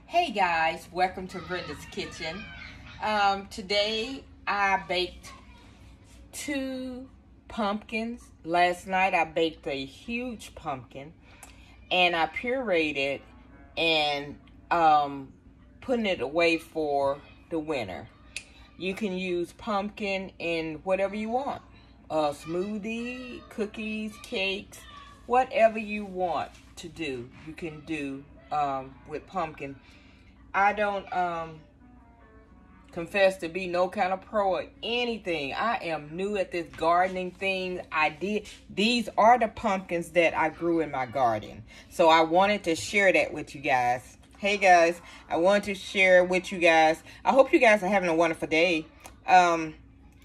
Hey guys, welcome to Brenda's Kitchen. Today I baked 2 pumpkins. Last night I baked a huge pumpkin and I pureed it and putting it away for the winter. You can use pumpkin in whatever you want. Smoothie, cookies, cakes, whatever you want to do, you can do with pumpkin. I don't confess to be no kind of pro or anything. I am new at this gardening thing. These are the pumpkins that I grew in my garden. So I wanted to share that with you guys. Hey guys, I wanted to share with you guys. I hope you guys are having a wonderful day. I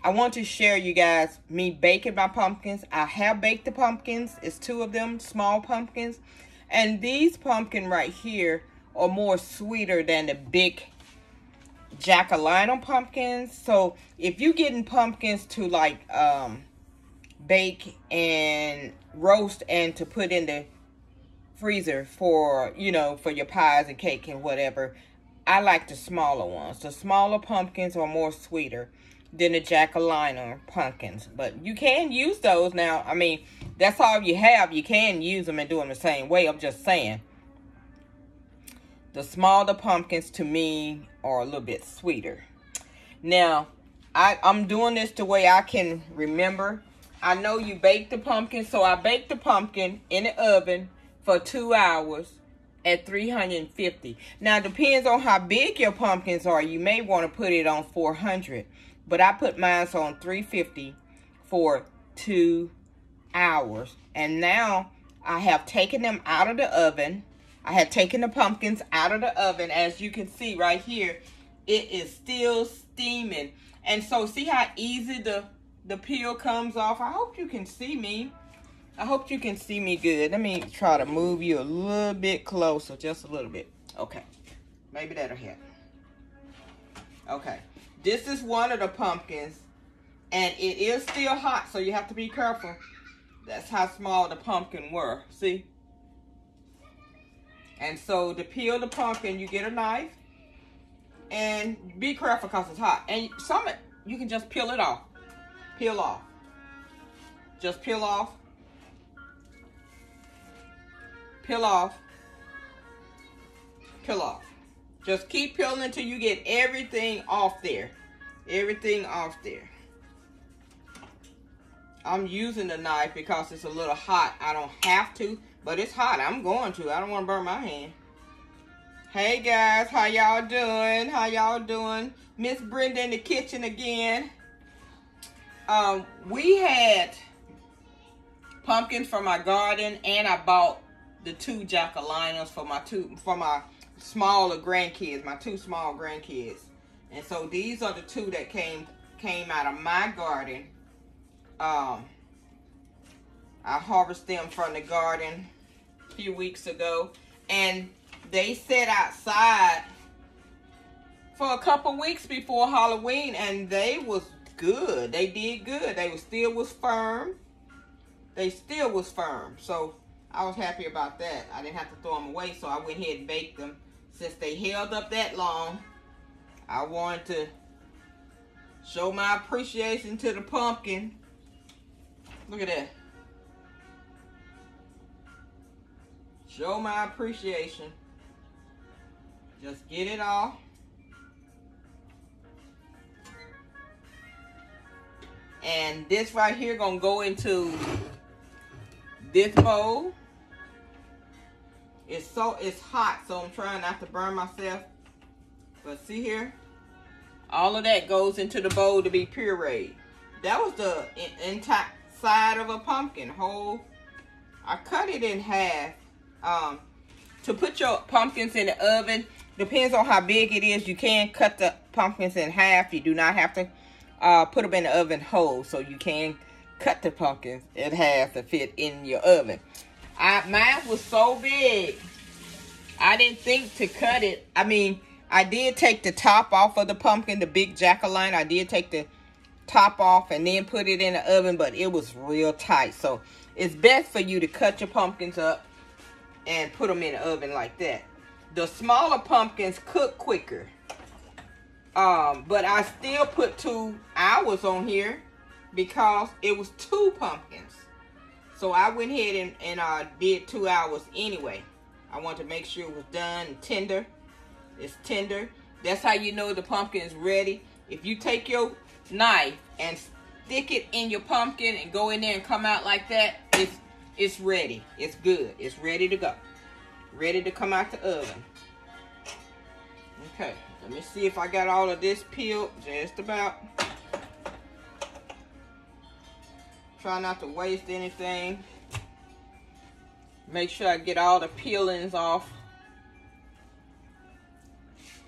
want to share you guys me baking my pumpkins. I have baked the pumpkins. It's 2 of them, small pumpkins. And these pumpkin right here are more sweeter than the big jack-o'-lantern pumpkins. So if you're getting pumpkins to like bake and roast and to put in the freezer for, for your pies and cake and whatever, I like the smaller ones. The smaller pumpkins are more sweeter than the jack-o'-lantern pumpkins. But you can use those now. I mean, that's all you have. You can use them and do them the same way. I'm just saying. The smaller pumpkins to me are a little bit sweeter. Now, I'm doing this the way I can remember. I know you bake the pumpkin, so I baked the pumpkin in the oven for 2 hours at 350. Now, it depends on how big your pumpkins are. You may want to put it on 400. But I put mine on 350 for 2 hours. And now I have taken them out of the oven. I have taken the pumpkins out of the oven. As you can see right here, it is still steaming. And so see how easy the peel comes off? I hope you can see me. I hope you can see me good. Let me try to move you a little bit closer, just a little bit. Okay, maybe that'll help. Okay, this is one of the pumpkins, and it is still hot, so you have to be careful. That's how small the pumpkin were, see? And so to peel the pumpkin, you get a knife, and be careful because it's hot. And some of it, you can just peel it off. Peel off. Just peel off. Peel off. Peel off. Just keep peeling until you get everything off there. Everything off there. I'm using the knife because it's a little hot. I don't have to, but it's hot. I'm going to. I don't want to burn my hand. Hey guys, how y'all doing? How y'all doing? Miss Brenda in the kitchen again. We had pumpkins from my garden, and I bought the 2 jack-o'-lanterns for my smaller grandkids, my 2 small grandkids. And so these are the 2 that came out of my garden. I harvested them from the garden a few weeks ago, and they sat outside for a couple weeks before Halloween, and they was good. They did good. They still was firm. They still was firm. So I was happy about that. I didn't have to throw them away, so I went ahead and baked them. Since they held up that long, I wanted to show my appreciation to the pumpkin. Look at that. Show my appreciation. Just get it off. And this right here gonna go into this bowl. It's hot, so I'm trying not to burn myself. But see here, all of that goes into the bowl to be pureed. That was the entire side of a pumpkin, whole. I cut it in half. To put your pumpkins in the oven, depends on how big it is. You can cut the pumpkins in half. You do not have to put them in the oven whole, so you can cut the pumpkins in half to fit in your oven. Mine was so big, I didn't think to cut it. I mean, I did take the top off of the pumpkin, the big jack-o'-lantern. I did take the top off and then put it in the oven, but it was real tight. So it's best for you to cut your pumpkins up and put them in the oven like that. The smaller pumpkins cook quicker. But I still put 2 hours on here because it was 2 pumpkins. So I went ahead and did 2 hours anyway. I want to make sure it was done and tender. It's tender. That's how you know the pumpkin is ready. If you take your knife and stick it in your pumpkin and go in there and come out like that, it's ready. It's good. It's ready to go. Ready to come out the oven. Okay, let me see if I got all of this peeled. Just about. Try not to waste anything. Make sure I get all the peelings off.